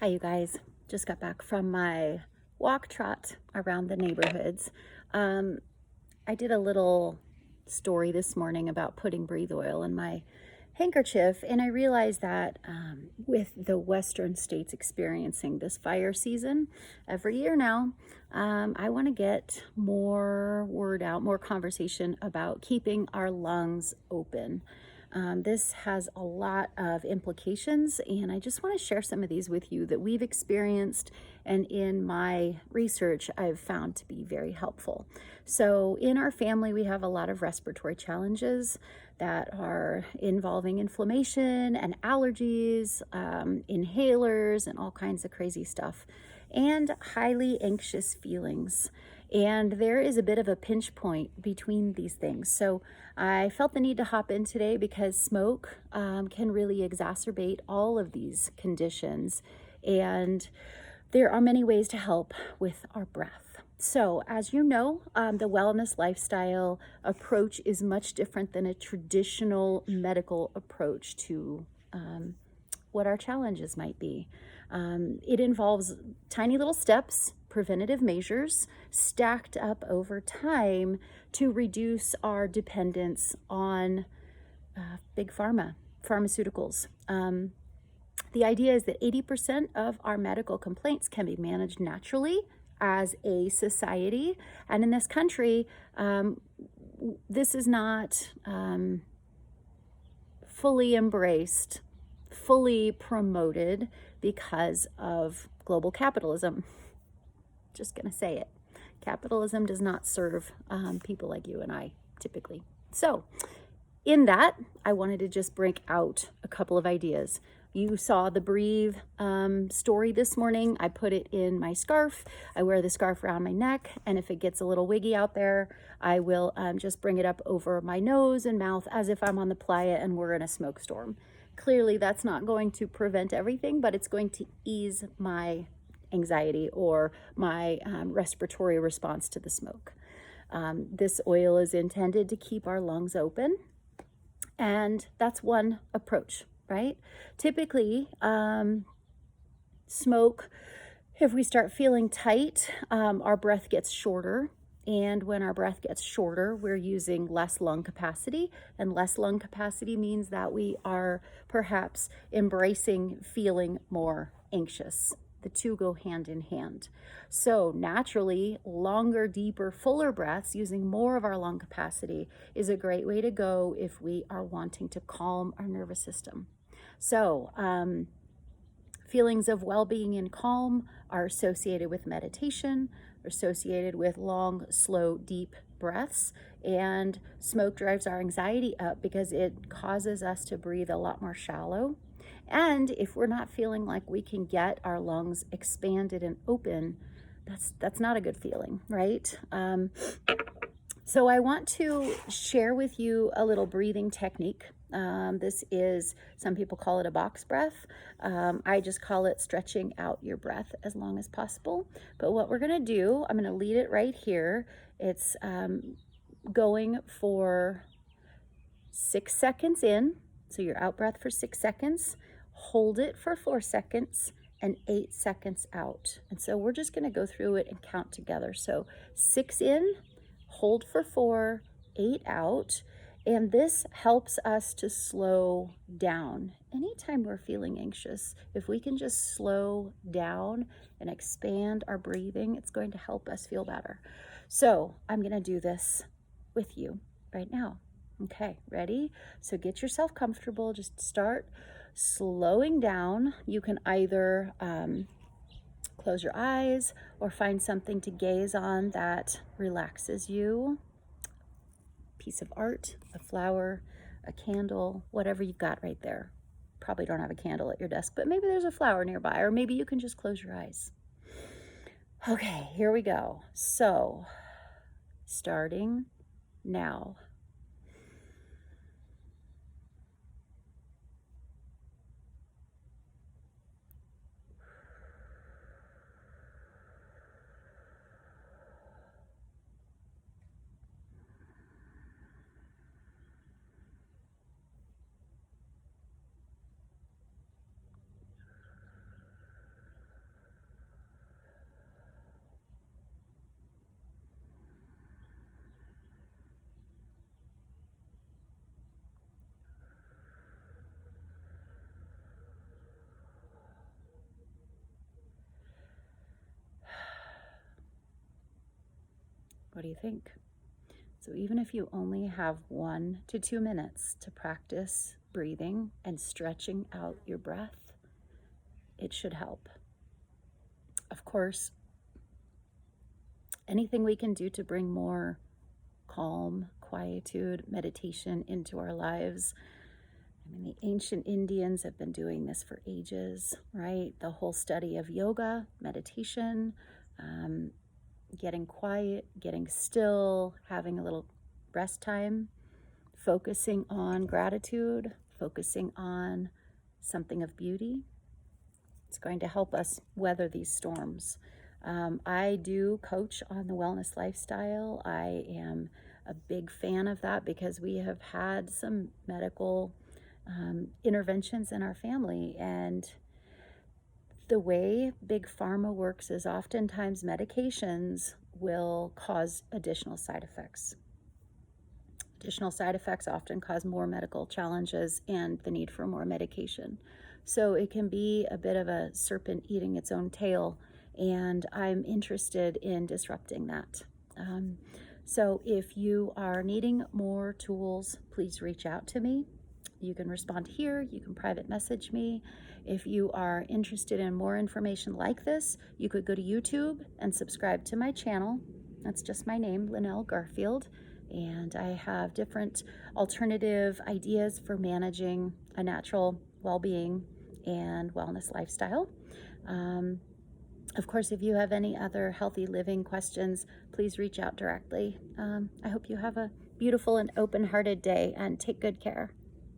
Hi, you guys. Just got back from my walk trot around the neighborhoods. Um, I did a little story this morning about putting breathe oil in my handkerchief, and I realized that with the Western states experiencing this fire season every year now, I want to get more word out, more conversation about keeping our lungs open. This has a lot of implications, and I just want to share some of these with you that we've experienced and in my research I've found to be very helpful. So in our family, we have a lot of respiratory challenges that are involving inflammation and allergies, inhalers, and all kinds of crazy stuff, and highly anxious feelings. And there is a bit of a pinch point between these things. So I felt the need to hop in today because smoke can really exacerbate all of these conditions. And there are many ways to help with our breath. So as you know, the wellness lifestyle approach is much different than a traditional medical approach to what our challenges might be. It involves tiny little steps, preventative measures stacked up over time to reduce our dependence on big pharmaceuticals. The idea is that 80% of our medical complaints can be managed naturally as a society. And in this country, this is not fully embraced, fully promoted because of global capitalism. Just going to say it. Capitalism does not serve people like you and I typically. So in that, I wanted to just break out a couple of ideas. You saw the Breathe story this morning. I put it in my scarf. I wear the scarf around my neck, and if it gets a little wiggy out there, I will just bring it up over my nose and mouth as if I'm on the playa and we're in a smoke storm. Clearly, that's not going to prevent everything, but it's going to ease my anxiety or my respiratory response to the smoke. This oil is intended to keep our lungs open, and that's one approach, right? Typically, smoke, if we start feeling tight, our breath gets shorter. And when our breath gets shorter, we're using less lung capacity. And less lung capacity means that we are perhaps embracing feeling more anxious. The two go hand in hand. So naturally, longer, deeper, fuller breaths using more of our lung capacity is a great way to go if we are wanting to calm our nervous system. So feelings of well-being and calm are associated with meditation, are associated with long, slow, deep breaths, and smoke drives our anxiety up because it causes us to breathe a lot more shallow. And if we're not feeling like we can get our lungs expanded and open, that's not a good feeling, right? So I want to share with you a little breathing technique. This is, some people call it a box breath. I just call it stretching out your breath as long as possible. But what we're gonna do, I'm gonna lead it right here. It's going for 6 seconds in. So your out breath for 6 seconds, hold it for 4 seconds, and 8 seconds out. And so we're just gonna go through it and count together. So 6 in, hold for 4, 8 out. And this helps us to slow down. Anytime we're feeling anxious, if we can just slow down and expand our breathing, it's going to help us feel better. So I'm gonna do this with you right now. Okay, ready? So get yourself comfortable. Just start slowing down. You can either close your eyes or find something to gaze on that relaxes you. Piece of art, a flower, a candle, whatever you've got right there. Probably don't have a candle at your desk, but maybe there's a flower nearby, or maybe you can just close your eyes. Okay, here we go. So, starting now. What do you think? So even if you only have 1 to 2 minutes to practice breathing and stretching out your breath, it should help. Of course, anything we can do to bring more calm, quietude, meditation into our lives. I mean, the ancient Indians have been doing this for ages, right? The whole study of yoga, meditation, getting quiet, getting still, having a little rest time, focusing on gratitude, focusing on something of beauty. It's going to help us weather these storms. I do coach on the wellness lifestyle. I am a big fan of that because we have had some medical interventions in our family, and the way big pharma works is oftentimes medications will cause additional side effects. Additional side effects often cause more medical challenges and the need for more medication. So it can be a bit of a serpent eating its own tail, and I'm interested in disrupting that. So if you are needing more tools, please reach out to me. You can respond here, you can private message me. If you are interested in more information like this, you could go to YouTube and subscribe to my channel. That's just my name, Linnell Garfield. And I have different alternative ideas for managing a natural well-being and wellness lifestyle. Of course, if you have any other healthy living questions, please reach out directly. I hope you have a beautiful and open-hearted day, and take good care.